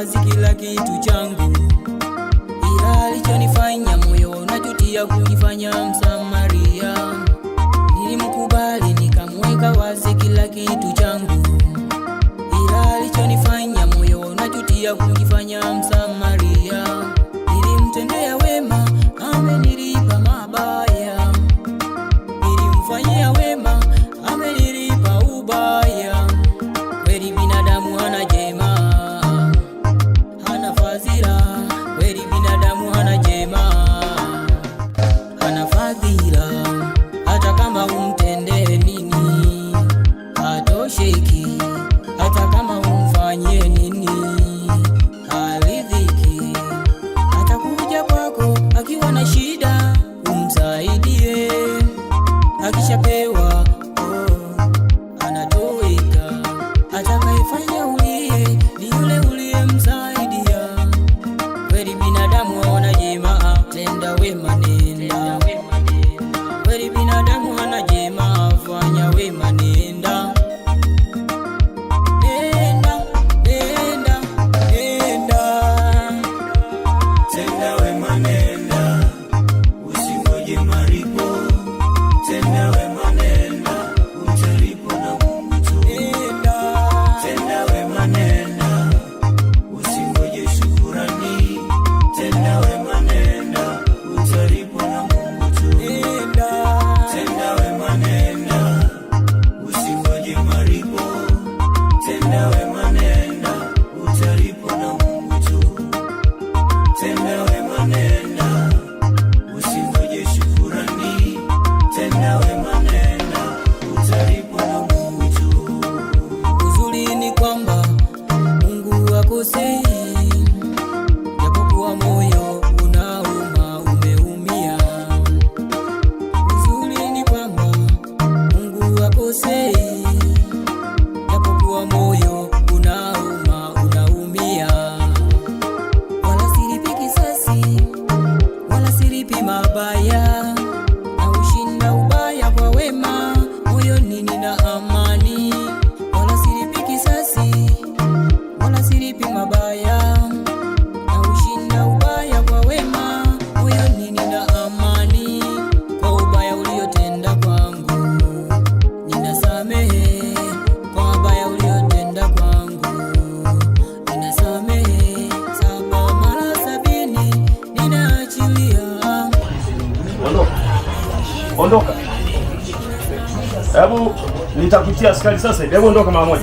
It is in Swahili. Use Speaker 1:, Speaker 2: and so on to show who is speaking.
Speaker 1: wazi kila kitu changu, ila alichonifanya moyo unajutia kunifanya Msamaria. Nilimkubali nikamweka wazi kila kitu changu, ila alichonifanya moyo unajutia kunifanya Msamaria. Nilimtendea wema, amenilipa mabaya, nilimfanyia wema, amenilipa ubaya. Kweli binadamu hana jema, hana fadhila. Kweli binadamu hana jema, hana fadhila. Hata kama umtendee nini hatosheki, hata kama umfanyie nini haridhiki. Atakuja kwako akiwa na shida umsaidie, akishapewa anatoweka. Atakayefanya ulie ni yule uliyemsaidia. Kweli binadamu hawana jema, tenda wema nenda. Kweli binadamu hana jema, fanya wema nenda. Nenda, nenda, nenda.
Speaker 2: Tenda wema nenda, usingoje malipo. Tenda wema nenda, utalipwa na Mungu tu. Tenda wema nenda, usingoje shukurani. Tenda wema nenda, utalipwa na Mungu tu. Tenda wema nenda, usingoje malipo. Tenda wema nenda, utalipwa na Mungu tu. Tenda wema nenda, usingoje shukurani. Tenda wema nenda, utalipwa na Mungu tu.
Speaker 1: Uzuri ni kwamba Mungu hakosei, japokuwa moyo unauma, umeumia. Uzuri ni kwamba Mungu hakosei, japokuwa moyo unauma, unaumia. Wala silipi kisasi, wala silipi mabaya, na ushinda ubaya kwa wema, moyoni nina amani. Wala silipi kisasi, wala silipi mabaya, na ushinda ubaya kwa wema, moyoni nina amani. Kwa ubaya uliotenda kwangu ninasamehe, kwa mabaya uliotenda kwangu ninasamehe. 7 mara 70 ninaachilia.
Speaker 3: Ondoka. Hebu nitakutia askari sasa hivi. Hebu ondoka mara moja.